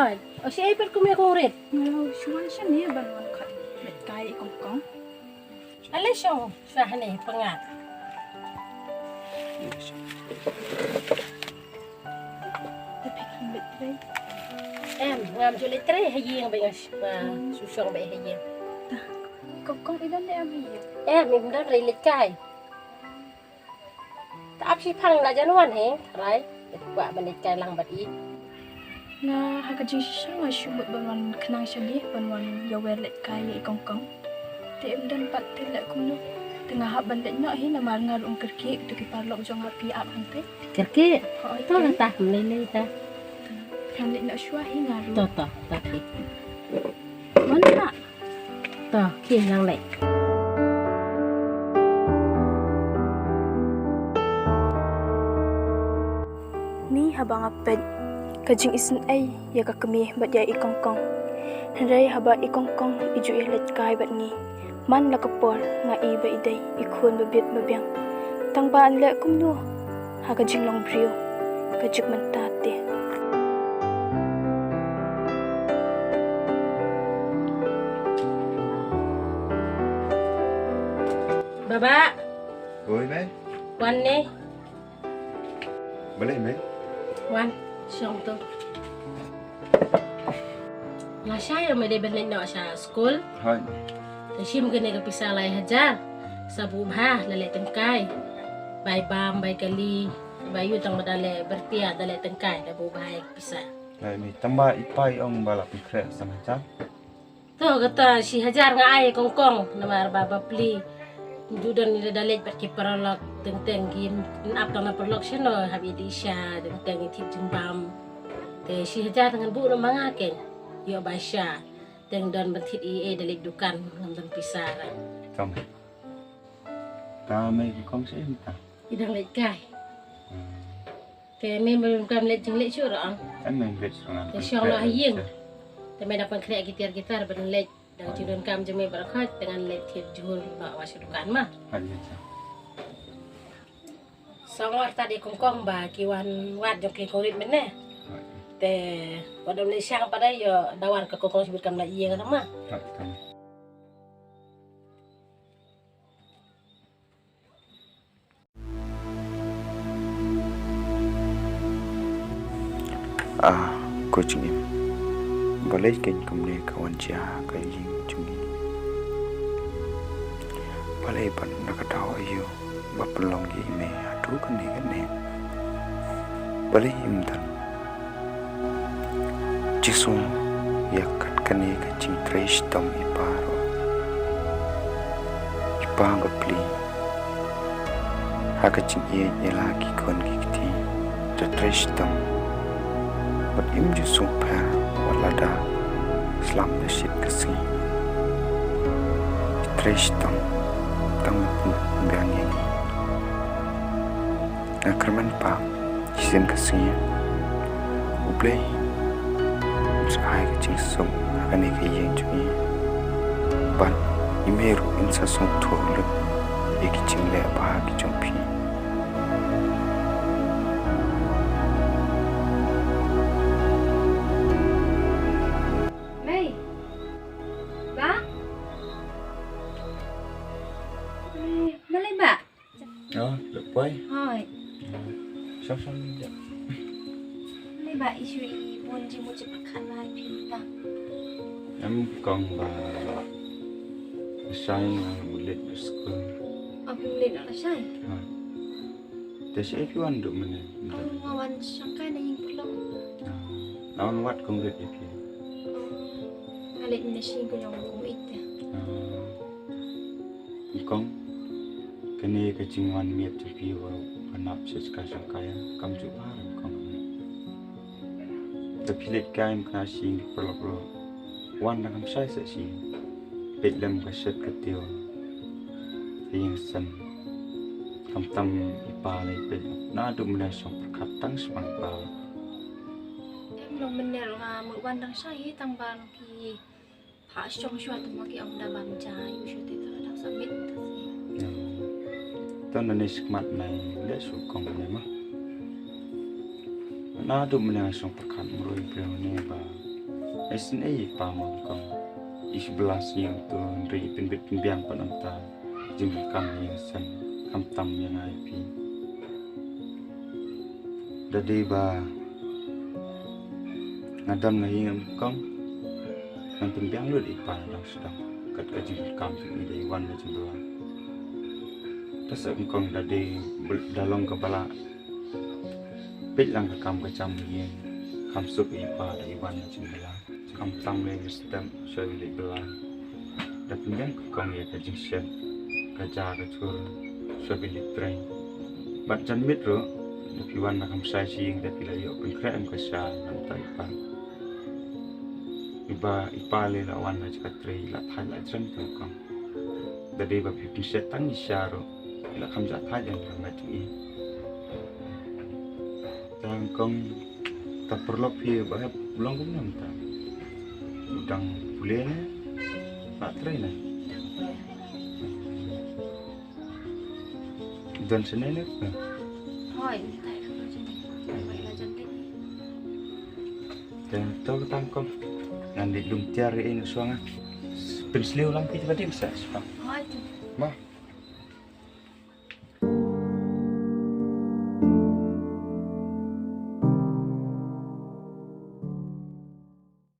Thôi, ở xe bên cũng có rệt. Ngau chuan shan ni ban wan khat met kai kong kong. Alay siya, sa hanay pangat. Tapi kan bet tre. Em, ngam cho lấy tre hay gì bây giờ mà susong bây hay gì. Kong kong ilan dia abi. Em, mình đã lấy lịch cài. Ta áp si phăng là cho nó hoàn hẹn, right? Quả mình lịch cài lăng bật ý. Na hakaji shan shu bet ban wan khnang shan ni ban wan yawer let kai kong kong. Te em dan pat te le kum nu. Tengah hab ban le nyo hi na mar ngar kerki tu ki parlok jong api ap hante. Kerki, to là ta không lấy ta. Kan le na shua hi ngaru. To, ta khi. Mana? To, khi lăng lệ. Ni habang apet kajing isin ay ya ka kami bat ya ikong kong. Hanray haba ikong kong iju ya let kai bat ni. Man la kapor nga iba iday ikhon babit babyang. Tang baan le kum no ha kajing long brio kajik man tate. Baba, Oi, mẹ. Wan nè. Balik, mẹ. Wan, siang tu. Lah saya yang mede balik nak sa school. Hai. Tashim gani ka pisa lay hajar. Sa bubha lalay tengkai. Bay bam, bay kali. Bayu tang madale bertia dalay tengkai da bubha ek pisa. Hai, mẹ. Tambah ipai ong balap pikre sama cak. Tu kata si hajar nga ay kongkong namar baba pli. Judan ni dalay perki paralak teng-teng gin ap tang na parlok sino habi di sya teng-teng itip jimbam. Te si hajar dengan bu na mga ken. Yo basya teng don bentit i dalay dukan ngam dan pisara. Come. Ta mẹ con sẽ ta. Idang lay kai. Te me belum kam lay jeng lay syurang. Em mình biết rồi. Te syang lo hayeng. Te me dapat krek gitar-gitar ben lay dang judon kam jeme barakat dengan lay tiet juhur ba wasya dukan mah. Hai, cak. Sangwar tadi kongkong ba kiwan wat jok ke korit mene. Te wadam le syang pada yo dawan ke kongkong sebut kam la iya kan mah. Hai, come. Coaching em. Balik keng kumne kawan cia kaying cungi. Balai pan nakatawa iyo bapelong gi me adu kene. Balai imdan. Jisung yakat kene kacing trace tom iparo. Ipang bapli. Hakacing iya nyelaki kon gikti. The trace tom. But im jisung per walada slam the shit kasi. Trace tom. Tang biang ini. Nakraman pa jizen kasinya. Ublay. Sai kacing sum agane kayeng cungi. Ban imeru insa sung thulu. Eki cingle apa ki jompi. May. Ba? Malay ba? Đó, được quay. Hoy. Sao vậy? Malay ba isu ibon ji mo ci pakhan lai pinta. Em còn bà sai mà một lịch school. Abi ulin ala siya. Thế sẽ if you want được mình. Ang ngawan sangkay na yung pulong. Nó what công việc if you. Ngalit na siya ko yung kumit. Con cái này cái trình hoàn miệt cho phía vào phần nạp sẽ cả sang cái cầm chụp ba con tập phê lịch cái em khai sinh pro one là cầm sai sẽ sinh biệt lâm cái sét cái tiêu thì yang sân cầm tâm ipa lại biệt nó đủ mình sống khát tăng smart ba Em long menel nga magwan lang siya hitang ban ki pa siyong siya tumagi ang daban jay usyo tito lang sa mit. Tao nên smart này để số con này mà nó đủ mình sống khát rồi biểu này ba Aisin pamong kong isbelas yang tu ri pinbit pinbiang pananta jumlah kami yang sen kamtam yang IP. Dadi ba ngadam na hingam kong nang pinbiang lu di padang sedang kat kajing kam ni dai wan na jumlah. Tas kong dadi dalong kepala bit lang ka kam kacam yen kam sup ipa dai wan na jumlah. Kam tam le sistem show le bela. Da pinbiang kong ya kajing shen kaja ka chur show le train. Bat jan mitro da piwan na kam sai sing da pilayo pun kra am ka sha nam tai pa. Ipa le la wan na ka trei la thai la jan ka kong. Da de ba pi set tang isharo la kam ja thai jan la tu i. Tang kong ta perlu pi ba long kum nam ta. Udang bulenya nak try lah. Dan senene apa? Thôi, tại là chân vậy là chân tích. Dan tahu tangkong nanti dum tiar ini suanga. Pensliu lang kita tadi bisa. Thôi, Mah,